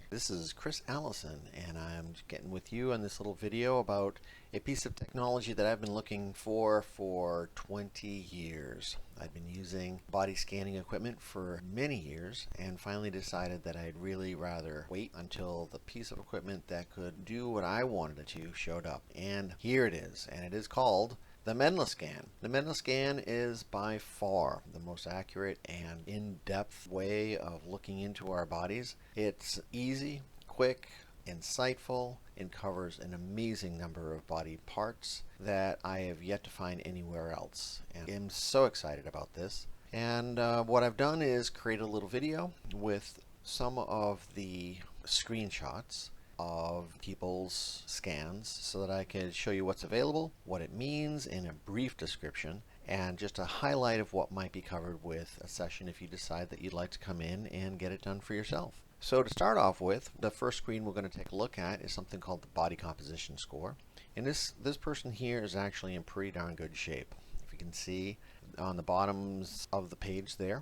This is Chris Allison, and I'm getting with you on this little video about a piece of technology that I've been looking for 20 years. I've been using body scanning equipment for many years and finally decided that I'd really rather wait until the piece of equipment that could do what I wanted it to showed up. And here it is, and it is called the MenlaScan. The MenlaScan is by far the most accurate and in-depth way of looking into our bodies. It's easy, quick, insightful, and covers an amazing number of body parts that I have yet to find anywhere else. And I'm so excited about this. And what I've done is create a little video with some of the screenshots of people's scans so that I can show you what's available, what it means in a brief description, and just a highlight of what might be covered with a session if you decide that you'd like to come in and get it done for yourself. So to start off with, the first screen we're going to take a look at is something called the body composition score. And this person here is actually in pretty darn good shape. If you can see on the bottoms of the page there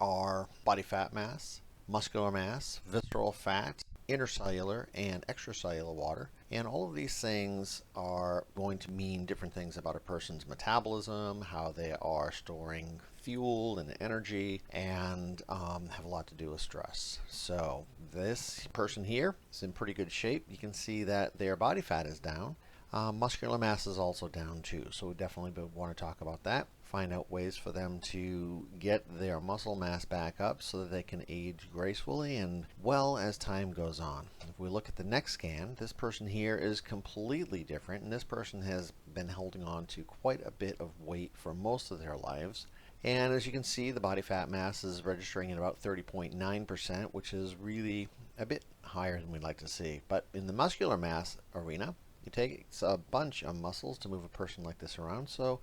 are body fat mass, muscular mass, visceral fat, intercellular and extracellular water, and all of these things are going to mean different things about a person's metabolism, how they are storing fuel and energy, and have a lot to do with stress. So this person here is in pretty good shape. You can see that their body fat is down. Muscular mass is also down too, so we definitely want to talk about that. Find out ways for them to get their muscle mass back up so that they can age gracefully and well as time goes on. If we look at the next scan, this person here is completely different, and this person has been holding on to quite a bit of weight for most of their lives. And as you can see, the body fat mass is registering at about 30.9%, which is really a bit higher than we'd like to see. But in the muscular mass arena, it takes a bunch of muscles to move a person like this around, so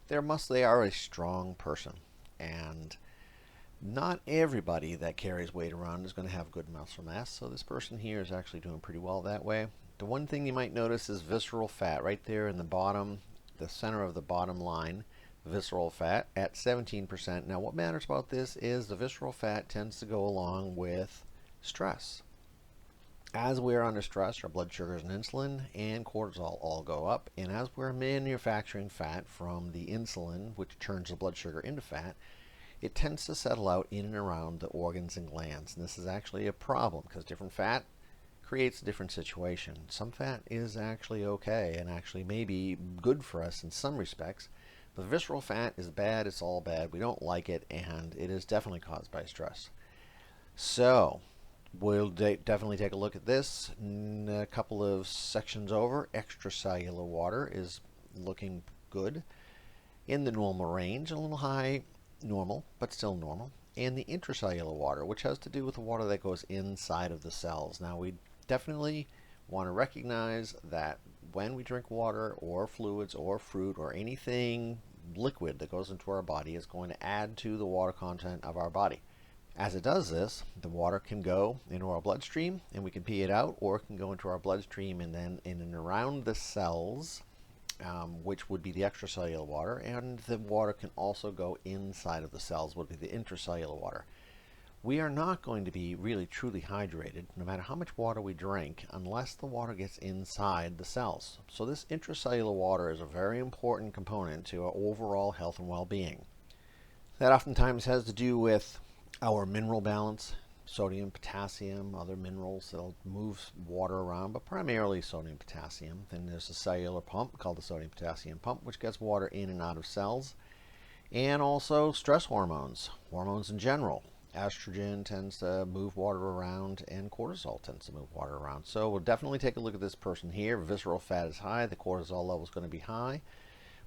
they are a strong person. And not everybody that carries weight around is going to have good muscle mass, so this person here is actually doing pretty well that way. The one thing you might notice is visceral fat right there in the bottom, the center of the bottom line. Visceral fat at 17%. Now what matters about this is the visceral fat tends to go along with stress. As we're under stress, our blood sugars and insulin and cortisol all go up, and as we're manufacturing fat from the insulin, which turns the blood sugar into fat, it tends to settle out in and around the organs and glands. And this is actually a problem because different fat creates a different situation. Some fat is actually okay and actually may be good for us in some respects, but visceral fat is bad. It's all bad. We don't like it, and it is definitely caused by stress. So we'll definitely take a look at this. A couple of sections over, extracellular water is looking good in the normal range, a little high normal, but still normal. And the intracellular water, which has to do with the water that goes inside of the cells. Now we definitely want to recognize that when we drink water or fluids or fruit or anything liquid that goes into our body, is going to add to the water content of our body. As it does this, the water can go into our bloodstream and we can pee it out, or it can go into our bloodstream and then in and around the cells, which would be the extracellular water, and the water can also go inside of the cells, would be the intracellular water. We are not going to be really truly hydrated, no matter how much water we drink, unless the water gets inside the cells. So this intracellular water is a very important component to our overall health and well-being. That oftentimes has to do with our mineral balance, sodium, potassium, other minerals that'll move water around, but primarily sodium, potassium. Then there's a cellular pump called the sodium potassium pump, which gets water in and out of cells. And also stress hormones, hormones in general. Estrogen tends to move water around, and cortisol tends to move water around. So we'll definitely take a look at this person here. Visceral fat is high, the cortisol level is going to be high,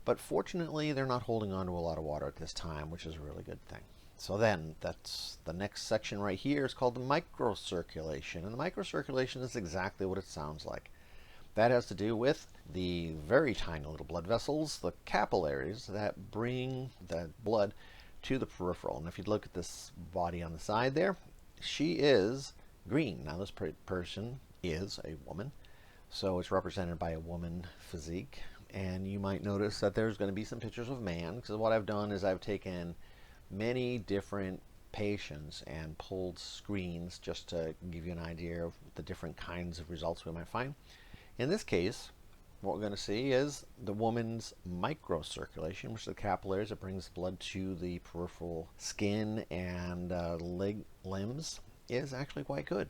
but fortunately they're not holding on to a lot of water at this time, which is a really good thing. So then, that's the next section right here is called the microcirculation. And the microcirculation is exactly what it sounds like. That has to do with the very tiny little blood vessels, the capillaries that bring the blood to the peripheral. And if you look at this body on the side there, she is green. Now this person is a woman, so it's represented by a woman physique. And you might notice that there's going to be some pictures of man, because what I've done is I've taken many different patients and pulled screens just to give you an idea of the different kinds of results we might find. In this case, what we're going to see is the woman's microcirculation, which is the capillaries that brings blood to the peripheral skin and limbs, is actually quite good.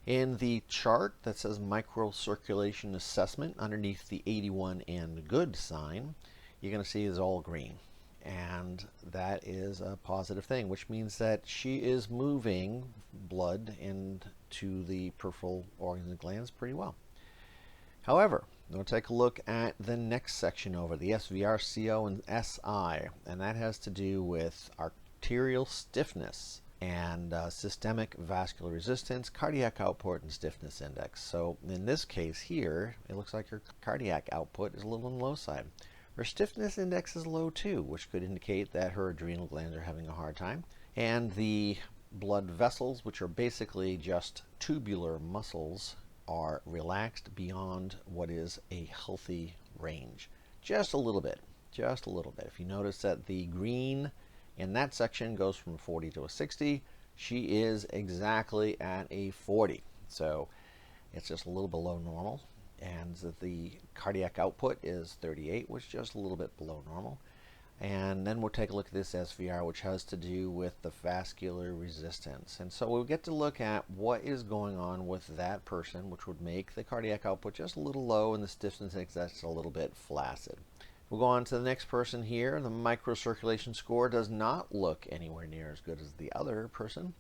In the chart that says microcirculation assessment, underneath the 81 and good sign, you're going to see is all green. And that is a positive thing, which means that she is moving blood into the peripheral organs and glands pretty well. However, we'll take a look at the next section over, the SVRCO and SI, and that has to do with arterial stiffness and systemic vascular resistance, cardiac output, and stiffness index. So in this case here, it looks like her cardiac output is a little on the low side. Her stiffness index is low too, which could indicate that her adrenal glands are having a hard time. And the blood vessels, which are basically just tubular muscles, are relaxed beyond what is a healthy range. Just a little bit, just a little bit. If you notice that the green in that section goes from 40 to a 60, she is exactly at a 40. So it's just a little below normal. And the cardiac output is 38, which is just a little bit below normal. And then we'll take a look at this SVR, which has to do with the vascular resistance. And so we'll get to look at what is going on with that person, which would make the cardiac output just a little low and the stiffness index a little bit flaccid. We'll go on to the next person here. The microcirculation score does not look anywhere near as good as the other person. And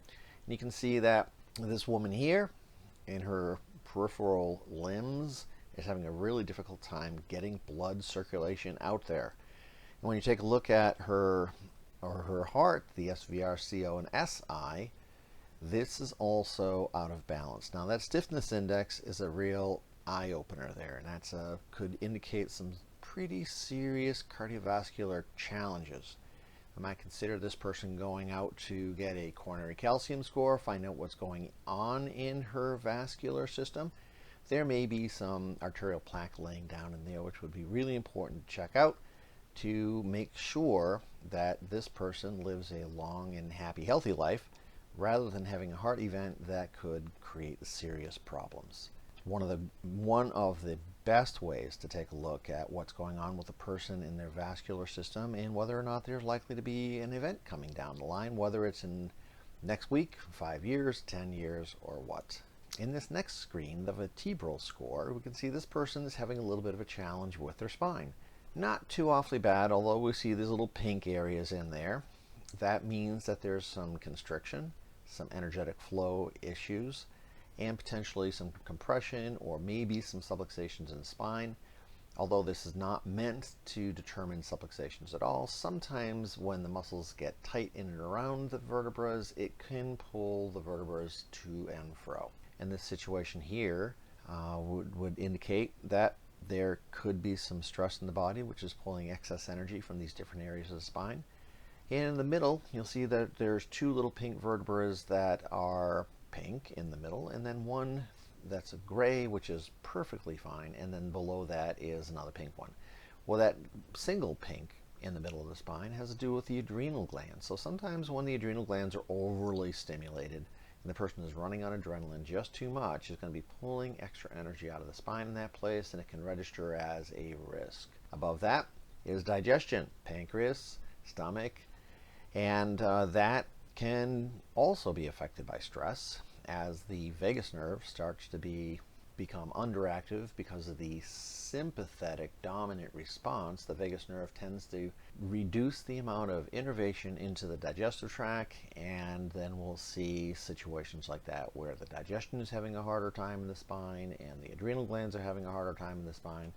you can see that this woman here, in her peripheral limbs, is having a really difficult time getting blood circulation out there. And when you take a look at her heart, the SVRCO and SI, this is also out of balance. Now that stiffness index is a real eye-opener there, and that's could indicate some pretty serious cardiovascular challenges. I might consider this person going out to get a coronary calcium score, find out what's going on in her vascular system. There may be some arterial plaque laying down in there, which would be really important to check out to make sure that this person lives a long and happy, healthy life, rather than having a heart event that could create serious problems. One of the best ways to take a look at what's going on with a person in their vascular system and whether or not there's likely to be an event coming down the line, whether it's in next week, 5 years, 10 years, or what. In this next screen, the vertebral score, we can see this person is having a little bit of a challenge with their spine. Not too awfully bad, although we see these little pink areas in there. That means that there's some constriction, some energetic flow issues, and potentially some compression or maybe some subluxations in the spine. Although this is not meant to determine subluxations at all, sometimes when the muscles get tight in and around the vertebrae, it can pull the vertebrae to and fro. And this situation here would indicate that there could be some stress in the body, which is pulling excess energy from these different areas of the spine. And in the middle, you'll see that there's two little pink vertebrae that are pink in the middle, and then one that's a gray, which is perfectly fine, and then below that is another pink one. Well, that single pink in the middle of the spine has to do with the adrenal glands. So sometimes when the adrenal glands are overly stimulated and the person is running on adrenaline just too much, it's going to be pulling extra energy out of the spine in that place, and it can register as a risk. Above that is digestion, pancreas, stomach, and that can also be affected by stress as the vagus nerve starts to become underactive because of the sympathetic dominant response. The vagus nerve tends to reduce the amount of innervation into the digestive tract, and then we'll see situations like that where the digestion is having a harder time in the spine and the adrenal glands are having a harder time in the spine.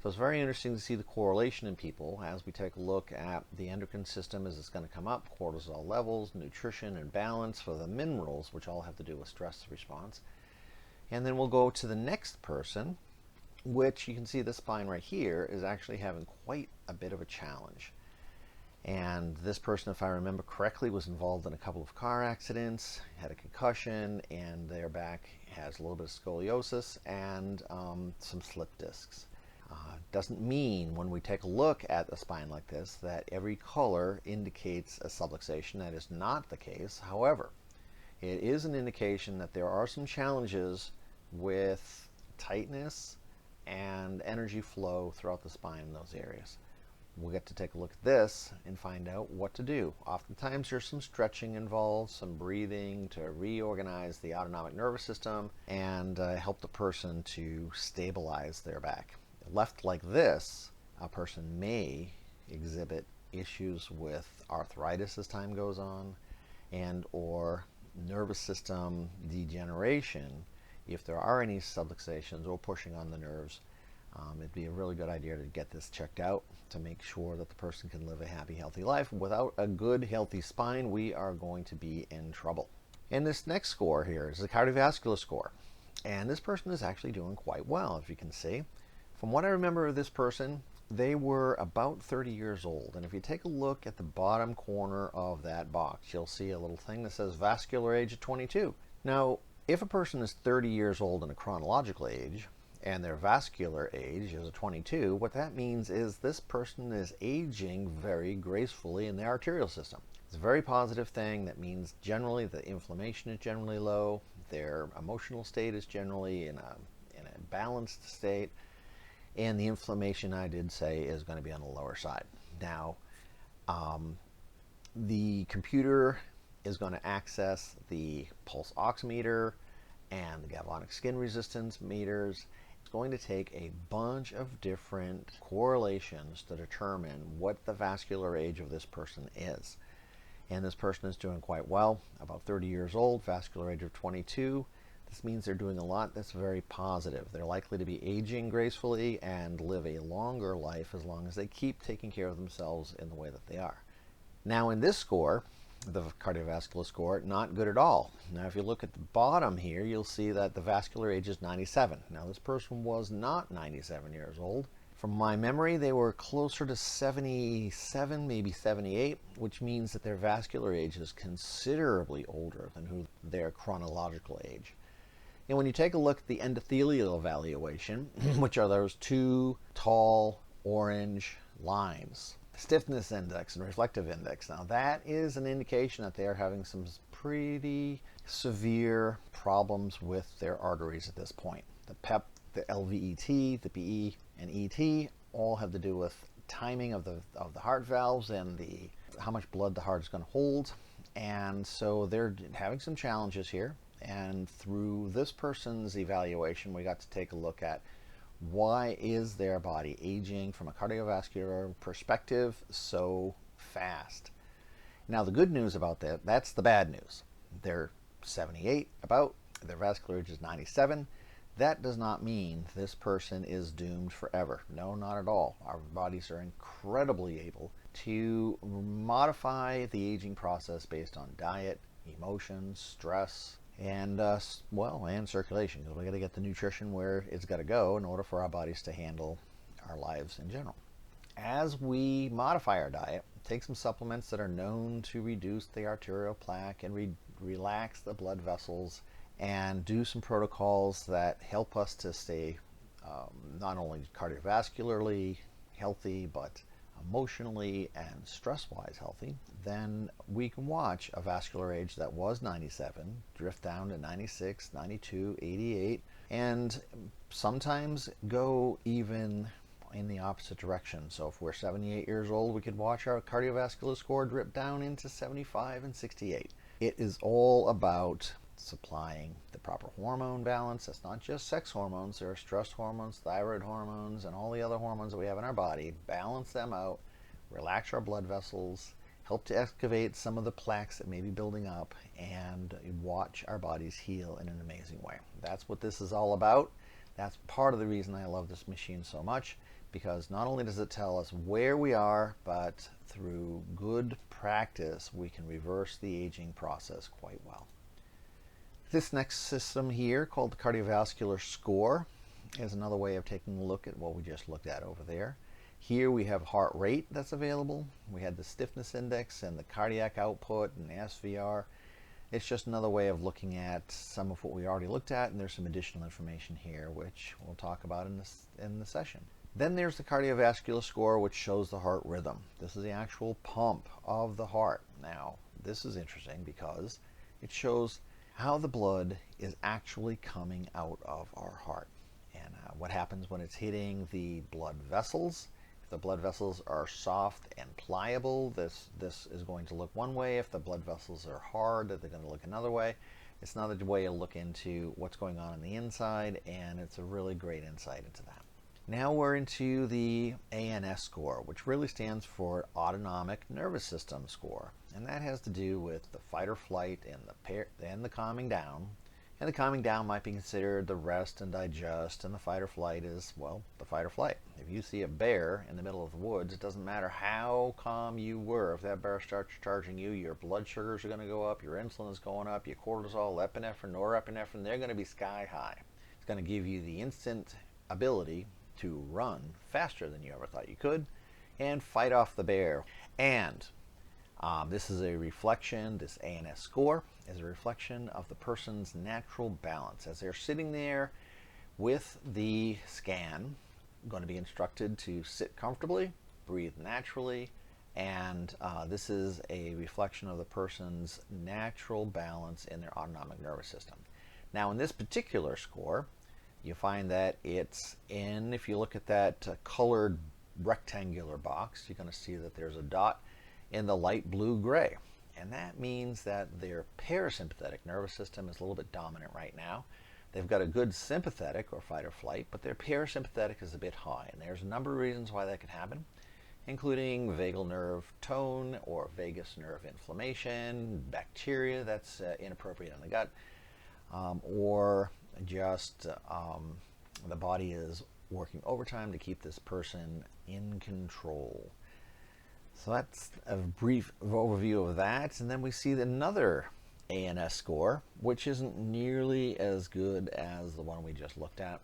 So it's very interesting to see the correlation in people as we take a look at the endocrine system as it's going to come up, cortisol levels, nutrition and balance for the minerals, which all have to do with stress response. And then we'll go to the next person, which you can see the spine right here is actually having quite a bit of a challenge. And this person, if I remember correctly, was involved in a couple of car accidents, had a concussion, and their back has a little bit of scoliosis and some slip discs. Doesn't mean when we take a look at the spine like this that every color indicates a subluxation. That is not the case. However, it is an indication that there are some challenges with tightness and energy flow throughout the spine in those areas. We'll get to take a look at this and find out what to do. Oftentimes there's some stretching involved, some breathing to reorganize the autonomic nervous system and help the person to stabilize their back. Left like this, a person may exhibit issues with arthritis as time goes on and or nervous system degeneration if there are any subluxations or pushing on the nerves. It'd be a really good idea to get this checked out to make sure that the person can live a happy, healthy life. Without a good, healthy spine, we are going to be in trouble. And this next score here is the cardiovascular score. And this person is actually doing quite well, if you can see. From what I remember of this person, they were about 30 years old. And if you take a look at the bottom corner of that box, you'll see a little thing that says vascular age of 22. Now, if a person is 30 years old in a chronological age, and their vascular age is a 22, what that means is this person is aging very gracefully in the arterial system. It's a very positive thing. That means generally the inflammation is generally low, their emotional state is generally in a balanced state, and the inflammation, I did say, is going to be on the lower side. Now, the computer is going to access the pulse oximeter and the galvanic skin resistance meters. It's going to take a bunch of different correlations to determine what the vascular age of this person is. And this person is doing quite well, about 30 years old, vascular age of 22. This means they're doing a lot that's very positive. They're likely to be aging gracefully and live a longer life as long as they keep taking care of themselves in the way that they are. Now in this score, the cardiovascular score, not good at all. Now if you look at the bottom here, you'll see that the vascular age is 97. Now this person was not 97 years old. From my memory, they were closer to 77, maybe 78, which means that their vascular age is considerably older than their chronological age. And when you take a look at the endothelial evaluation, which are those two tall orange lines, stiffness index and reflective index. Now that is an indication that they are having some pretty severe problems with their arteries at this point. The PEP, the LVET, the PE, and ET all have to do with timing of the heart valves and how much blood the heart is going to hold. And so they're having some challenges here. And through this person's evaluation, we got to take a look at why is their body aging from a cardiovascular perspective so fast. Now the good news about that's the bad news. They're 78 about, their vascular age is 97. That does not mean this person is doomed forever. No, not at all. Our bodies are incredibly able to modify the aging process based on diet, emotions, stress, and and circulation, because we got to get the nutrition where it's got to go in order for our bodies to handle our lives in general. As we modify our diet, take some supplements that are known to reduce the arterial plaque and relax the blood vessels, and do some protocols that help us to stay not only cardiovascularly healthy but emotionally and stress-wise healthy, then we can watch a vascular age that was 97 drift down to 96, 92, 88, and sometimes go even in the opposite direction. So if we're 78 years old, we could watch our cardiovascular score drip down into 75 and 68. It is all about supplying the proper hormone balance. It's not just sex hormones. There are stress hormones, thyroid hormones, and all the other hormones that we have in our body. Balance them out, relax our blood vessels, help to excavate some of the plaques that may be building up, and watch our bodies heal in an amazing way. That's what this is all about. That's part of the reason I love this machine so much, because not only does it tell us where we are, but through good practice, we can reverse the aging process quite well. This next system here, called the cardiovascular score, is another way of taking a look at what we just looked at over there. Here we have heart rate that's available. We had the stiffness index and the cardiac output and the SVR. It's just another way of looking at some of what we already looked at, and there's some additional information here which we'll talk about in the session. Then there's the cardiovascular score, which shows the heart rhythm. This is the actual pump of the heart. Now, this is interesting because it shows how the blood is actually coming out of our heart and what happens when it's hitting the blood vessels. If the blood vessels are soft and pliable, this is going to look one way. If the blood vessels are hard, they're going to look another way. It's another way to look into what's going on the inside, and it's a really great insight into that. Now we're into the ANS score, which really stands for Autonomic Nervous System score. And that has to do with the fight or flight and the calming down. And the calming down might be considered the rest and digest, and the fight or flight is, well, the fight or flight. If you see a bear in the middle of the woods, it doesn't matter how calm you were. If that bear starts charging you, your blood sugars are going to go up, your insulin is going up, your cortisol, epinephrine, norepinephrine, they're going to be sky high. It's going to give you the instant ability to run faster than you ever thought you could and fight off the bear. And this is a reflection, this ANS score is a reflection of the person's natural balance. As they're sitting there with the scan, going to be instructed to sit comfortably, breathe naturally, and this is a reflection of the person's natural balance in their autonomic nervous system. Now, in this particular score, you find that it's in, if you look at that colored rectangular box, you're going to see that there's a dot in the light blue-gray. And that means that their parasympathetic nervous system is a little bit dominant right now. They've got a good sympathetic or fight or flight, but their parasympathetic is a bit high. And there's a number of reasons why that can happen, including vagal nerve tone or vagus nerve inflammation, bacteria that's inappropriate in the gut, or just the body is working overtime to keep this person in control. So that's a brief overview of that. And then we see another ANS score, which isn't nearly as good as the one we just looked at.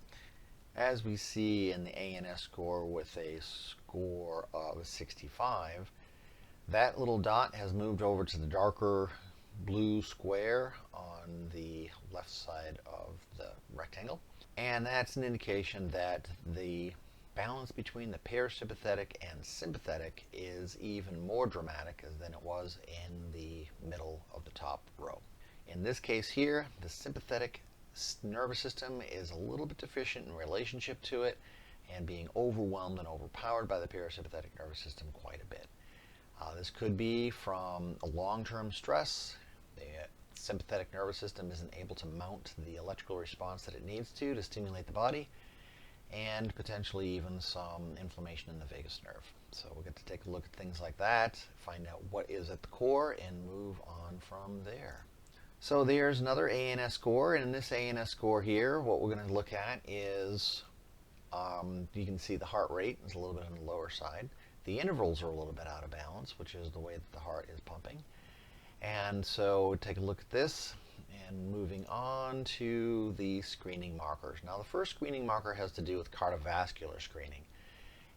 As we see in the ANS score with a score of 65, that little dot has moved over to the darker blue square on the left side of the rectangle. And that's an indication that the balance between the parasympathetic and sympathetic is even more dramatic than it was in the middle of the top row. In this case here, the sympathetic nervous system is a little bit deficient in relationship to it and being overwhelmed and overpowered by the parasympathetic nervous system quite a bit. This could be from a long-term stress. The sympathetic nervous system isn't able to mount the electrical response that it needs to stimulate the body, and potentially even some inflammation in the vagus nerve. So we'll get to take a look at things like that, find out what is at the core, and move on from there. So there's another ANS score, and in this ANS score here, what we're going to look at is, you can see the heart rate is a little bit on the lower side. The intervals are a little bit out of balance, which is the way that the heart is pumping. And so take a look at this, and moving on to the screening markers. Now, the first screening marker has to do with cardiovascular screening.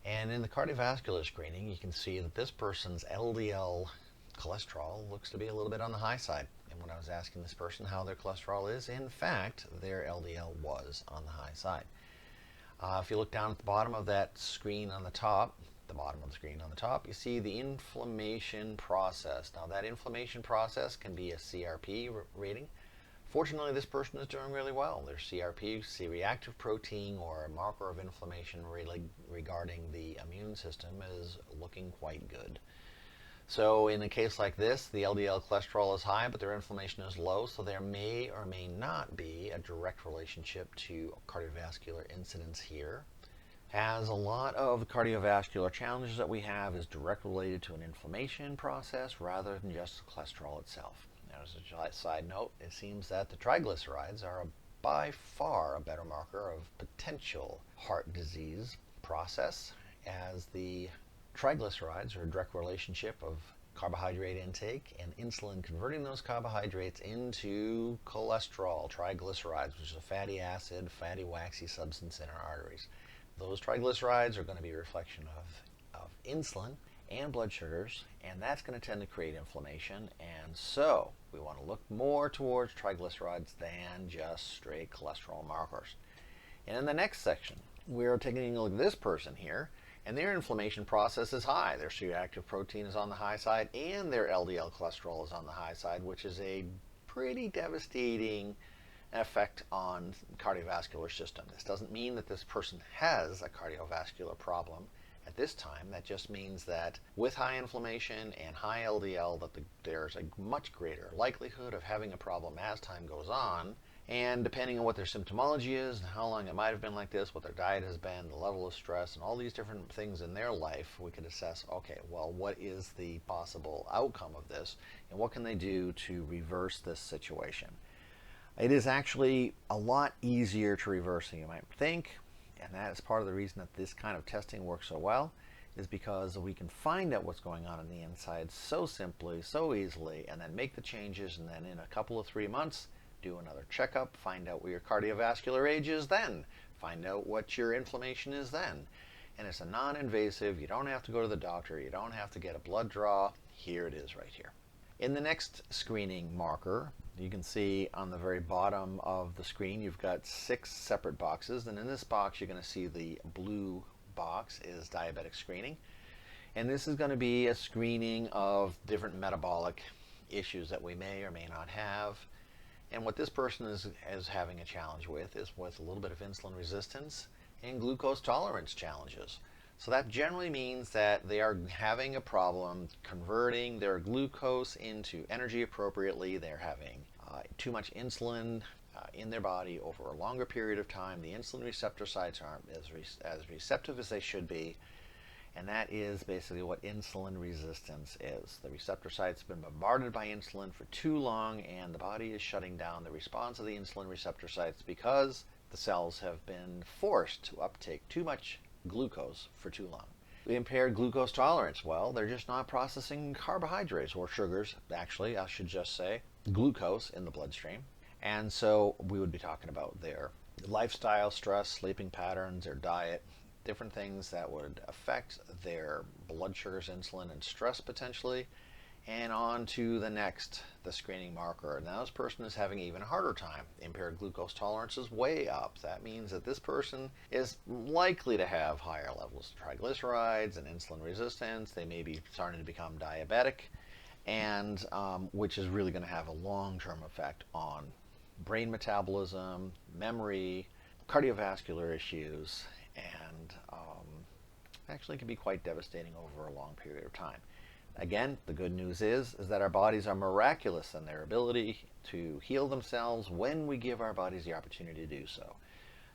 And in the cardiovascular screening, you can see that this person's LDL cholesterol looks to be a little bit on the high side. And when I was asking this person how their cholesterol is, in fact, their LDL was on the high side. If you look down at the bottom of that screen on the top, you see the inflammation process. Now, that inflammation process can be a CRP reading. Fortunately, this person is doing really well. Their CRP, C-reactive protein, or a marker of inflammation regarding the immune system is looking quite good. So in a case like this, the LDL cholesterol is high, but their inflammation is low, so there may or may not be a direct relationship to cardiovascular incidence here. As a lot of the cardiovascular challenges that we have is directly related to an inflammation process rather than just the cholesterol itself. Now, as a side note, it seems that the triglycerides are by far a better marker of potential heart disease process, as the triglycerides are a direct relationship of carbohydrate intake and insulin converting those carbohydrates into cholesterol, triglycerides, which is a fatty acid, fatty waxy substance in our arteries. Those triglycerides are going to be a reflection of insulin and blood sugars, and that's going to tend to create inflammation. And so we want to look more towards triglycerides than just straight cholesterol markers. And in the next section, we're taking a look at this person here, and their inflammation process is high. Their C-reactive protein is on the high side, and their LDL cholesterol is on the high side, which is a pretty devastating effect on the cardiovascular system. This doesn't mean that this person has a cardiovascular problem at this time. That just means that with high inflammation and high LDL, that there's a much greater likelihood of having a problem as time goes on. And depending on what their symptomology is, and how long it might have been like this, what their diet has been, the level of stress, and all these different things in their life, we could assess, okay, well, what is the possible outcome of this, and what can they do to reverse this situation? It is actually a lot easier to reverse than you might think, and that is part of the reason that this kind of testing works so well, is because we can find out what's going on the inside so simply, so easily, and then make the changes, and then in a couple of 3 months, do another checkup, find out what your cardiovascular age is then, find out what your inflammation is then. And it's a non-invasive, you don't have to go to the doctor, you don't have to get a blood draw, here it is right here. In the next screening marker, you can see on the very bottom of the screen you've got 6 separate boxes, and in this box you're going to see the blue box is diabetic screening. And this is going to be a screening of different metabolic issues that we may or may not have. And what this person is having a challenge with is with a little bit of insulin resistance and glucose tolerance challenges. So that generally means that they are having a problem converting their glucose into energy appropriately. They're having too much insulin in their body over a longer period of time. The insulin receptor sites aren't as receptive as they should be. And that is basically what insulin resistance is. The receptor sites have been bombarded by insulin for too long, and the body is shutting down the response of the insulin receptor sites because the cells have been forced to uptake too much glucose for too long. The impaired glucose tolerance, well, they're just not processing carbohydrates or sugars, actually, I should just say, glucose in the bloodstream. And so we would be talking about their lifestyle, stress, sleeping patterns, their diet, different things that would affect their blood sugars, insulin, and stress potentially. And on to the next, the screening marker. Now this person is having an even harder time. Impaired glucose tolerance is way up. That means that this person is likely to have higher levels of triglycerides and insulin resistance. They may be starting to become diabetic, and which is really going to have a long-term effect on brain metabolism, memory, cardiovascular issues, and actually can be quite devastating over a long period of time. Again, the good news is that our bodies are miraculous in their ability to heal themselves when we give our bodies the opportunity to do so.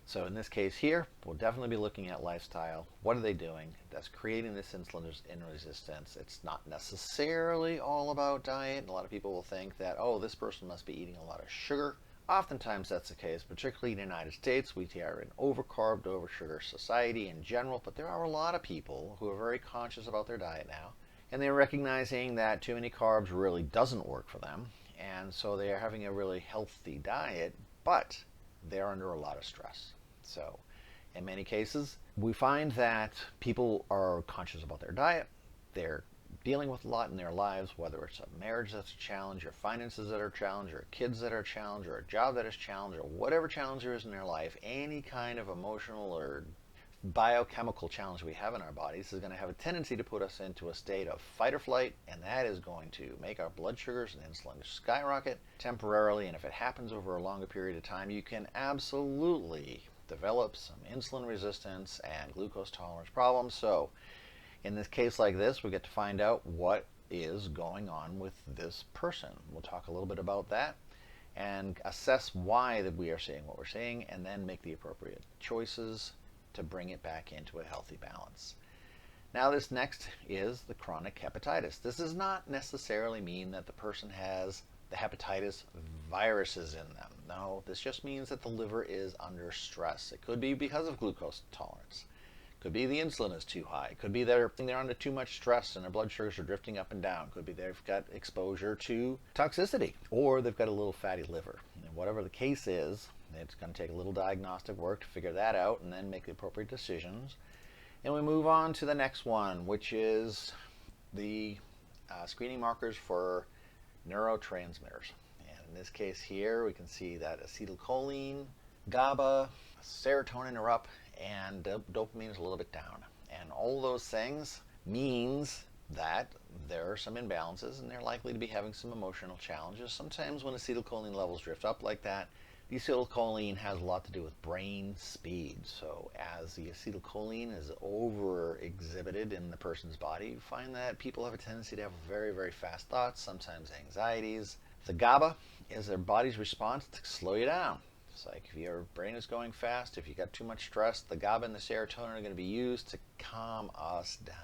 So in this case here, we'll definitely be looking at lifestyle. What are they doing that's creating this insulin resistance? It's not necessarily all about diet. A lot of people will think that, oh, this person must be eating a lot of sugar. Oftentimes that's the case, particularly in the United States. We are an overcarb, oversugar society in general, but there are a lot of people who are very conscious about their diet now, and they're recognizing that too many carbs really doesn't work for them, and so they are having a really healthy diet, but they're under a lot of stress. So in many cases, we find that people are conscious about their diet, they're dealing with a lot in their lives, whether it's a marriage that's a challenge, or finances that are a challenge, or kids that are a challenge, or a job that is a challenge, or whatever challenge there is in their life, any kind of emotional or biochemical challenge we have in our bodies is going to have a tendency to put us into a state of fight or flight, and that is going to make our blood sugars and insulin skyrocket temporarily. And if it happens over a longer period of time, you can absolutely develop some insulin resistance and glucose tolerance problems. So in this case like this, we get to find out what is going on with this person. We'll talk a little bit about that and assess why that we are seeing what we're seeing, and then make the appropriate choices to bring it back into a healthy balance. Now this next is the chronic hepatitis. This does not necessarily mean that the person has the hepatitis viruses in them. No, this just means that the liver is under stress. It could be because of glucose tolerance. Could be the insulin is too high. Could be they're under too much stress and their blood sugars are drifting up and down. Could be they've got exposure to toxicity, or they've got a little fatty liver. And whatever the case is, it's going to take a little diagnostic work to figure that out and then make the appropriate decisions. And we move on to the next one, which is the screening markers for neurotransmitters. And in this case here, we can see that acetylcholine, GABA, serotonin are up, and dopamine is a little bit down. And all those things means that there are some imbalances and they're likely to be having some emotional challenges. Sometimes when acetylcholine levels drift up like that, the acetylcholine has a lot to do with brain speed. So as the acetylcholine is over exhibited in the person's body, you find that people have a tendency to have very, very fast thoughts, sometimes anxieties. The GABA is their body's response to slow you down. It's like if your brain is going fast, if you got too much stress, the GABA and the serotonin are going to be used to calm us down.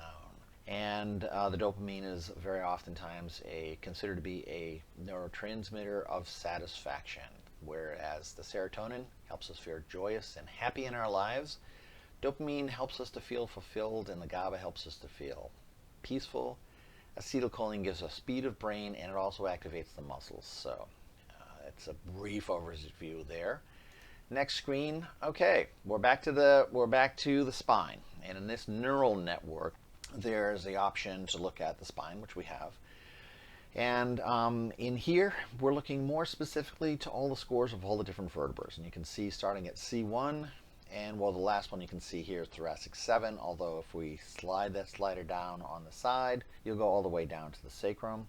And the dopamine is very oftentimes considered to be a neurotransmitter of satisfaction, whereas the serotonin helps us feel joyous and happy in our lives. Dopamine helps us to feel fulfilled, and the GABA helps us to feel peaceful. Acetylcholine gives us speed of brain, and it also activates the muscles. So it's a brief overview there. Next screen. Okay, we're back to the spine, and in this neural network, there's the option to look at the spine, which we have. And in here, we're looking more specifically to all the scores of all the different vertebrae. And you can see starting at C1, and well, the last one you can see here is thoracic 7, although if we slide that slider down on the side, you'll go all the way down to the sacrum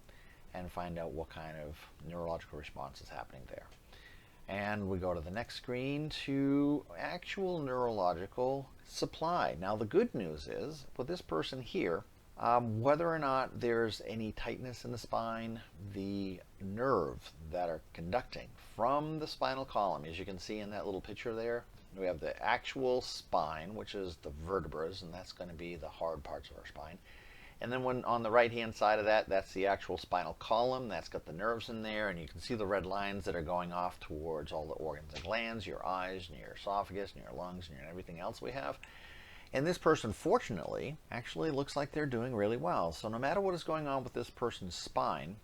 and find out what kind of neurological response is happening there. And we go to the next screen to actual neurological supply. Now the good news is, with this person here, whether or not there's any tightness in the spine, the nerves that are conducting from the spinal column, as you can see in that little picture there, we have the actual spine, which is the vertebrae, and that's going to be the hard parts of our spine. And then when on the right-hand side of that, that's the actual spinal column. That's got the nerves in there, and you can see the red lines that are going off towards all the organs and glands, your eyes, and your esophagus, and your lungs, and everything else we have. And this person, fortunately, actually looks like they're doing really well. So no matter what is going on with this person's spine,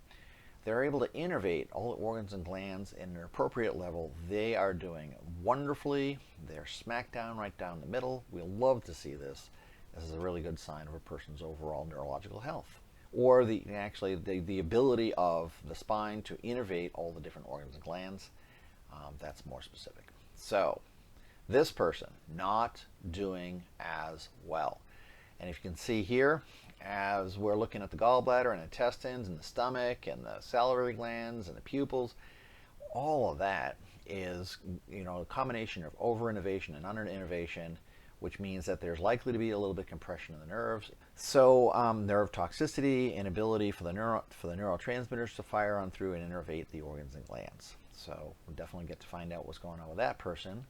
they're able to innervate all the organs and glands in an appropriate level. They are doing wonderfully. They're smack down right down the middle. We'll love to see this. This is a really good sign of a person's overall neurological health. Or the ability of the spine to innervate all the different organs and glands. That's more specific. So, this person not doing as well. And if you can see here, as we're looking at the gallbladder and intestines and the stomach and the salivary glands and the pupils, all of that is, a combination of over-innervation and under-innervation, which means that there's likely to be a little bit of compression in the nerves. So nerve toxicity, inability for the neurotransmitters to fire on through and innervate the organs and glands. So we'll definitely get to find out what's going on with that person.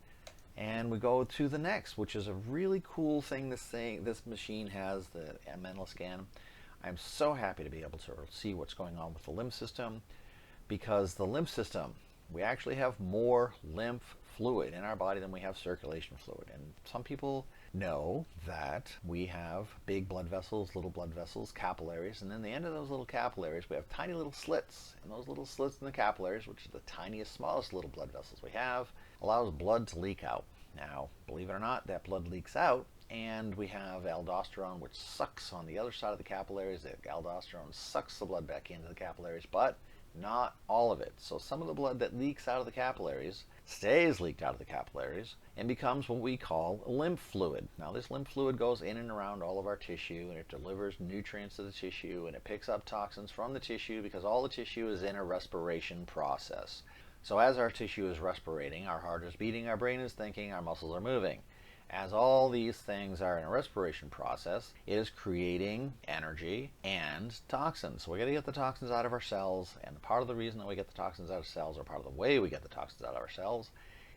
And we go to the next, which is a really cool thing this machine has, the MenlaScan. I'm so happy to be able to see what's going on with the lymph system, because the lymph system, we actually have more lymph fluid in our body than we have circulation fluid. And some people know that we have big blood vessels, little blood vessels, capillaries, and then the end of those little capillaries we have tiny little slits. And those little slits in the capillaries, which are the tiniest, smallest little blood vessels we have, allows blood to leak out. Now, believe it or not, that blood leaks out, and we have aldosterone, which sucks on the other side of the capillaries. The aldosterone sucks the blood back into the capillaries, but not all of it. So some of the blood that leaks out of the capillaries stays leaked out of the capillaries and becomes what we call lymph fluid. Now this lymph fluid goes in and around all of our tissue, and it delivers nutrients to the tissue, and it picks up toxins from the tissue, because all the tissue is in a respiration process. So as our tissue is respirating, our heart is beating, our brain is thinking, our muscles are moving. As all these things are in a respiration process, it is creating energy and toxins. So we got to get the toxins out of our cells, and part of the reason that we get the toxins out of cells, or part of the way we get the toxins out of our cells,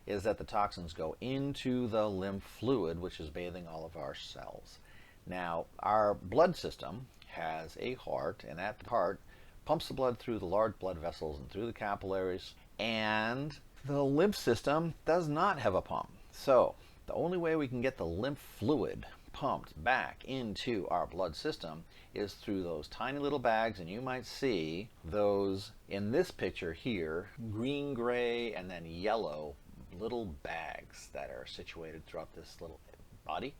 is that the toxins go into the lymph fluid, which is bathing all of our cells. Now, our blood system has a heart, and that heart pumps the blood through the large blood vessels and through the capillaries, and the lymph system does not have a pump. So the only way we can get the lymph fluid pumped back into our blood system is through those tiny little bags, and you might see those in this picture here, green, gray, and then yellow little bags that are situated throughout this little body.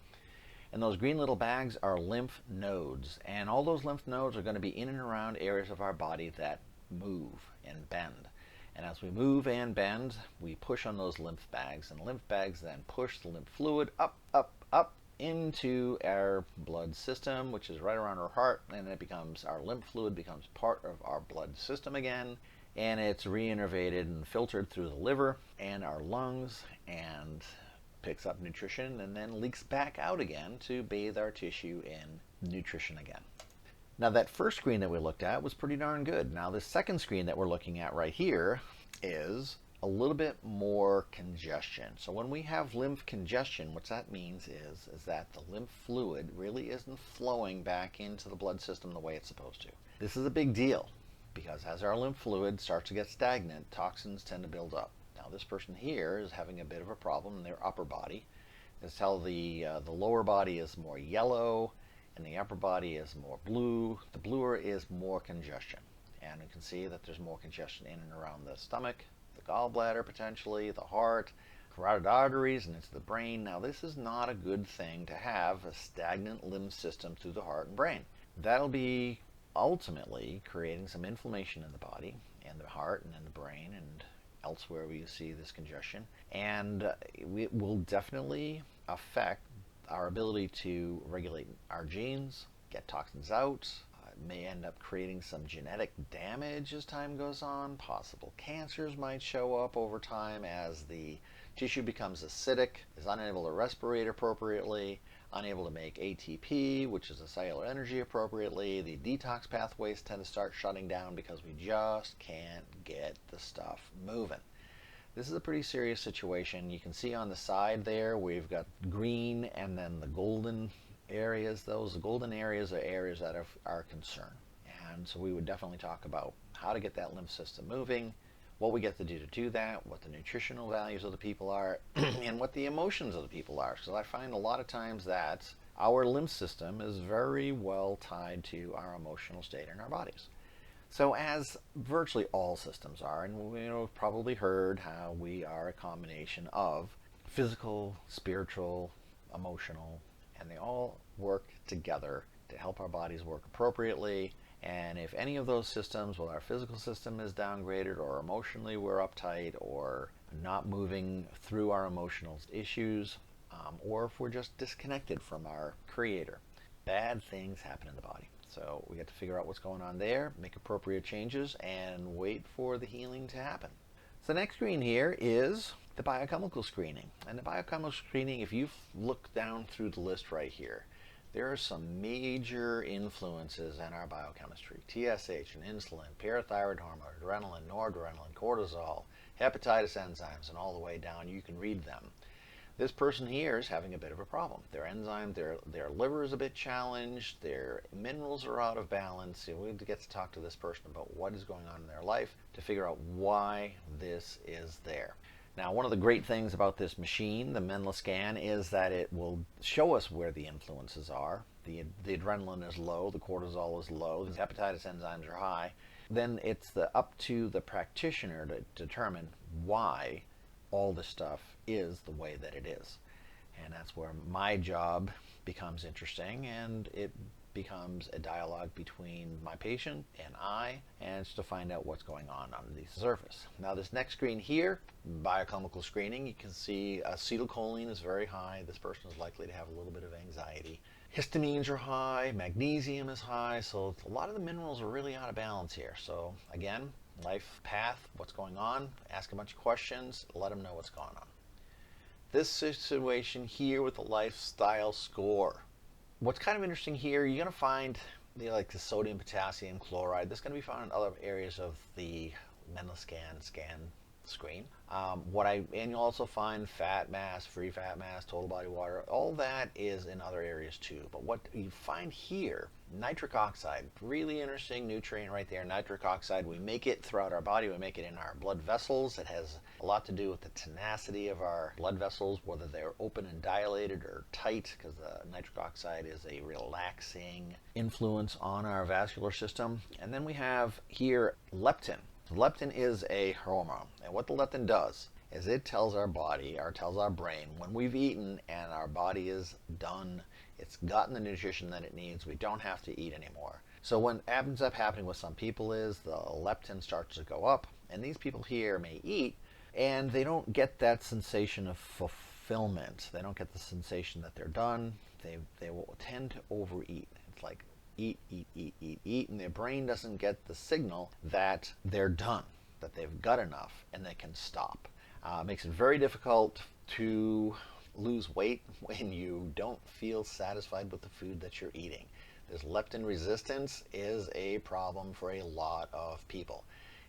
And those green little bags are lymph nodes, and all those lymph nodes are going to be in and around areas of our body that move and bend. And as we move and bend, we push on those lymph bags, and lymph bags then push the lymph fluid up, up, up into our blood system, which is right around our heart, and it becomes, our lymph fluid becomes part of our blood system again, and it's reinnervated and filtered through the liver and our lungs, and picks up nutrition and then leaks back out again to bathe our tissue in nutrition again. Now, that first screen that we looked at was pretty darn good. Now, the second screen that we're looking at right here is a little bit more congestion. So when we have lymph congestion, what that means is that the lymph fluid really isn't flowing back into the blood system the way it's supposed to. This is a big deal because as our lymph fluid starts to get stagnant, toxins tend to build up. Now, this person here is having a bit of a problem in their upper body. This tells the lower body is more yellow, and the upper body is more blue. The bluer is more congestion. And you can see that there's more congestion in and around the stomach, the gallbladder potentially, the heart, carotid arteries, and into the brain. Now, this is not a good thing to have a stagnant lymph system through the heart and brain. That'll be ultimately creating some inflammation in the body, in the heart and in the brain and elsewhere where you see this congestion. And it will definitely affect our ability to regulate our genes, get toxins out. It may end up creating some genetic damage as time goes on. Possible cancers might show up over time as the tissue becomes acidic, is unable to respirate appropriately, unable to make ATP, which is a cellular energy, appropriately. The detox pathways tend to start shutting down because we just can't get the stuff moving. This is a pretty serious situation. You can see on the side there we've got green and then the golden areas. Those golden areas are areas that are our concern. And so we would definitely talk about how to get that lymph system moving, what we get to do that, what the nutritional values of the people are, and what the emotions of the people are. Because I find a lot of times that our lymph system is very well tied to our emotional state in our bodies. So as virtually all systems are, and we've probably heard how we are a combination of physical, spiritual, emotional, and they all work together to help our bodies work appropriately. And if any of those systems, well, our physical system is downgraded, or emotionally we're uptight, or not moving through our emotional issues, or if we're just disconnected from our creator, bad things happen in the body. So we get to figure out what's going on there, make appropriate changes, and wait for the healing to happen. So the next screen here is the biochemical screening. And the biochemical screening, if you look down through the list right here, there are some major influences in our biochemistry. TSH and insulin, parathyroid hormone, adrenaline, noradrenaline, cortisol, hepatitis enzymes, and all the way down. You can read them. This person here is having a bit of a problem. Their enzyme, their liver is a bit challenged, their minerals are out of balance. We have to get to talk to this person about what is going on in their life to figure out why this is there. Now, one of the great things about this machine, the MenlaScan, is that it will show us where the influences are. The adrenaline is low, the cortisol is low, the hepatitis enzymes are high. Then it's up to the practitioner to determine why all this stuff is the way that it is. And that's where my job becomes interesting, and it becomes a dialogue between my patient and I, and it's to find out what's going on under the surface. Now, this next screen here, biochemical screening, you can see acetylcholine is very high. This person is likely to have a little bit of anxiety. Histamines are high, magnesium is high, so a lot of the minerals are really out of balance here. So again, life path, what's going on, ask a bunch of questions, let them know what's going on. This situation here with the lifestyle score. What's kind of interesting here, you're going to find like the sodium, potassium, chloride. This is going to be found in other areas of the MenlaScan scan screen. And you'll also find fat mass, free fat mass, total body water. All that is in other areas too. But what you find here, nitric oxide, really interesting nutrient right there. Nitric oxide, we make it throughout our body. We make it in our blood vessels. It has a lot to do with the tenacity of our blood vessels, whether they're open and dilated or tight, because the nitric oxide is a relaxing influence on our vascular system. And then we have here leptin. Leptin is a hormone, and what the leptin does is it tells our body, or tells our brain, when we've eaten and our body is done, it's gotten the nutrition that it needs, we don't have to eat anymore. So what ends up happening with some people is the leptin starts to go up, And these people here may eat, and they don't get that sensation of fulfillment. They don't get the sensation that they're done. They will tend to overeat. It's like eat, eat, eat, eat, eat, and their brain doesn't get the signal that they're done, that they've got enough, and they can stop. It makes it very difficult to lose weight when you don't feel satisfied with the food that you're eating. This leptin resistance is a problem for a lot of people.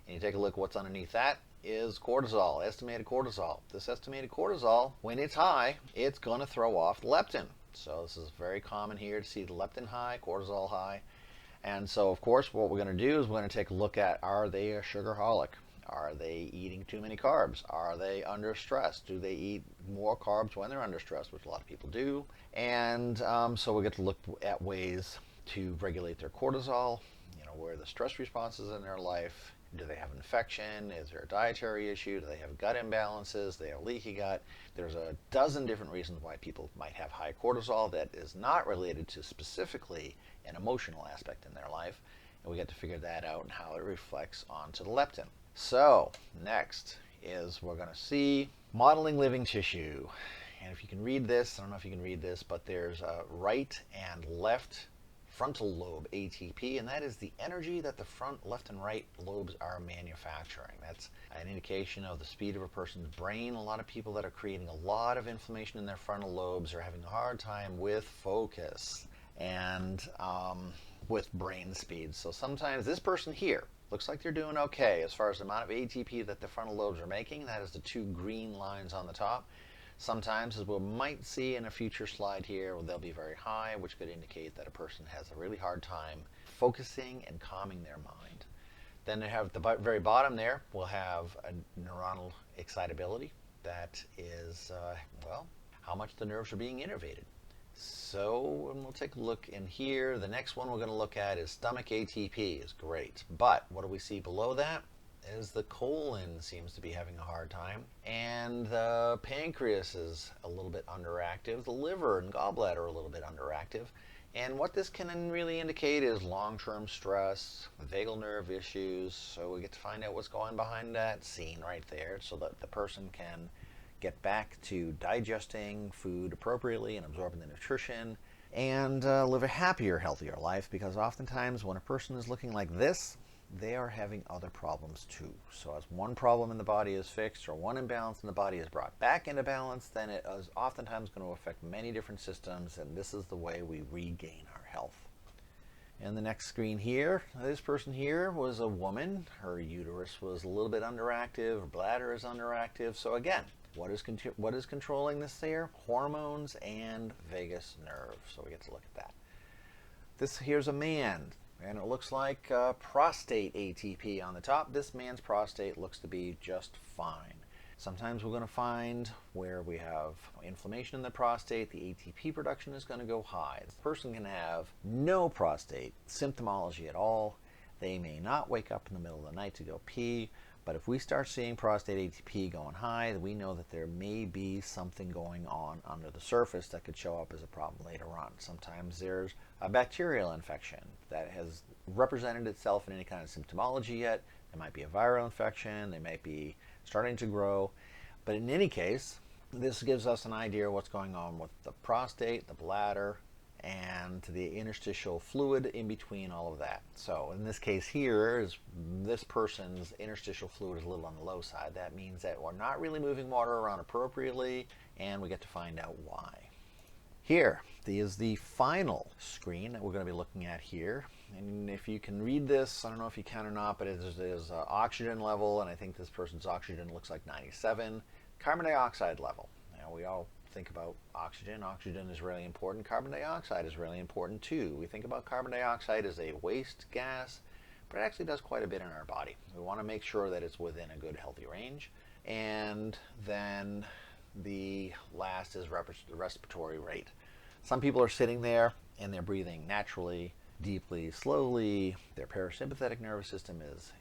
And you take a look, what's underneath that is cortisol, estimated cortisol. This estimated cortisol, when it's high, it's going to throw off leptin. So this is very common here to see the leptin high, cortisol high. And so, of course, what we're going to do is we're going to take a look at, are they a sugarholic? Are they eating too many carbs? Are they under stress? Do they eat more carbs when they're under stress, which a lot of people do? And so we get to look at ways to regulate their cortisol, where the stress responses in their life. Do they have an infection? Is there a dietary issue? Do they have gut imbalances? Do they have leaky gut? There's a dozen different reasons why people might have high cortisol that is not related to specifically an emotional aspect in their life. And we get to figure that out and how it reflects onto the leptin. So next is we're going to see modeling living tissue. And if you can read this, I don't know if you can read this, but there's a right and left frontal lobe ATP, and that is the energy that the front, left, and right lobes are manufacturing. That's an indication of the speed of a person's brain. A lot of people that are creating a lot of inflammation in their frontal lobes are having a hard time with focus and with brain speed. So sometimes this person here looks like they're doing okay as far as the amount of ATP that the frontal lobes are making. That is the two green lines on the top. Sometimes, as we might see in a future slide here, they'll be very high, which could indicate that a person has a really hard time focusing and calming their mind. Then they have at the very bottom there, we'll have a neuronal excitability. That is, how much the nerves are being innervated. So, and we'll take a look in here. The next one we're going to look at is stomach ATP is great. But what do we see below that? Is the colon seems to be having a hard time, and the pancreas is a little bit underactive, the liver and gallbladder are a little bit underactive, and what this can really indicate is long-term stress, vagal nerve issues. So we get to find out what's going behind that scene right there so that the person can get back to digesting food appropriately and absorbing the nutrition and live a happier, healthier life, because oftentimes when a person is looking like this, they are having other problems too. So as one problem in the body is fixed or one imbalance in the body is brought back into balance, then it is oftentimes going to affect many different systems, and this is the way we regain our health. And the next screen here, this person here was a woman. Her uterus was a little bit underactive, her bladder is underactive. So again, what is controlling this there? Hormones and vagus nerve. So we get to look at that. Here's a man. And it looks like prostate ATP on the top. This man's prostate looks to be just fine. Sometimes we're going to find where we have inflammation in the prostate, the ATP production is going to go high. The person can have no prostate symptomology at all. They may not wake up in the middle of the night to go pee, but if we start seeing prostate ATP going high, we know that there may be something going on under the surface that could show up as a problem later on. Sometimes there's a bacterial infection that has represented itself in any kind of symptomology yet. There might be a viral infection, they might be starting to grow, but in any case, this gives us an idea of what's going on with the prostate, the bladder, and the interstitial fluid in between all of that. So in this case here, is this person's interstitial fluid is a little on the low side. That means that we're not really moving water around appropriately, and we get to find out why. Here is the final screen that we're going to be looking at here. And if you can read this, I don't know if you can or not, but it is oxygen level, and I think this person's oxygen looks like 97. Carbon dioxide level. Now we all think about oxygen. Oxygen is really important. Carbon dioxide is really important too. We think about carbon dioxide as a waste gas, but it actually does quite a bit in our body. We want to make sure that it's within a good, healthy range. And then the last is the respiratory rate. Some people are sitting there and they're breathing naturally, deeply, slowly. Their parasympathetic nervous system is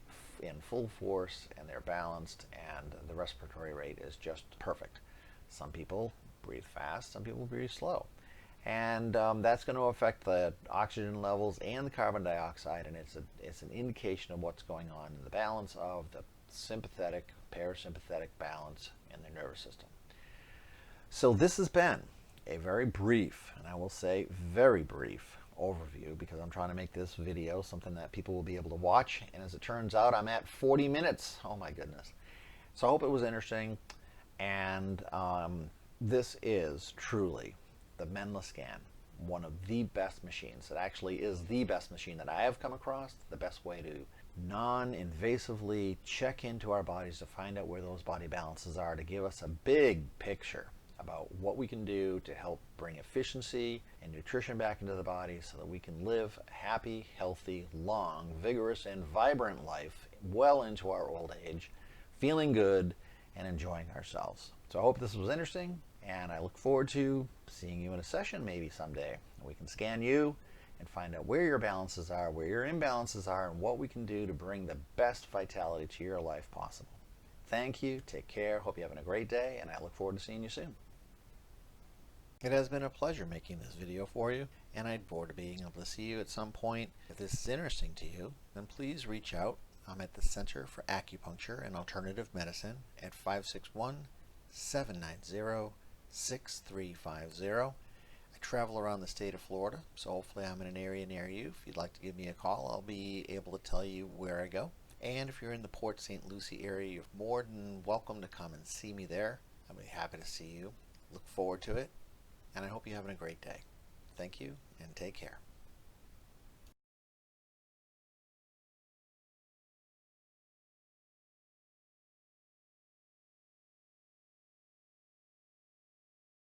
in full force and they're balanced, and the respiratory rate is just perfect. Some people breathe fast, some people breathe slow. And that's going to affect the oxygen levels and the carbon dioxide, and it's an indication of what's going on in the balance of the sympathetic, parasympathetic balance in their nervous system. So this has been a very brief, and I will say very brief, overview, because I'm trying to make this video something that people will be able to watch. And as it turns out, I'm at 40 minutes. Oh my goodness. So I hope it was interesting. And this is truly the MenlaScan, one of the best machines. It actually is the best machine that I have come across, the best way to non-invasively check into our bodies to find out where those body balances are, to give us a big picture about what we can do to help bring efficiency and nutrition back into the body so that we can live a happy, healthy, long, vigorous, and vibrant life well into our old age, feeling good and enjoying ourselves. So I hope this was interesting, and I look forward to seeing you in a session maybe someday. We can scan you and find out where your balances are, where your imbalances are, and what we can do to bring the best vitality to your life possible. Thank you. Take care. Hope you're having a great day, and I look forward to seeing you soon. It has been a pleasure making this video for you, and I'd forward to being able to see you at some point. If this is interesting to you, then please reach out. I'm at the Center for Acupuncture and Alternative Medicine at 561-790-6350. I travel around the state of Florida, so hopefully I'm in an area near you. If you'd like to give me a call, I'll be able to tell you where I go. And if you're in the Port St. Lucie area, you're more than welcome to come and see me there. I'll be happy to see you. Look forward to it. And I hope you're having a great day. Thank you, and take care.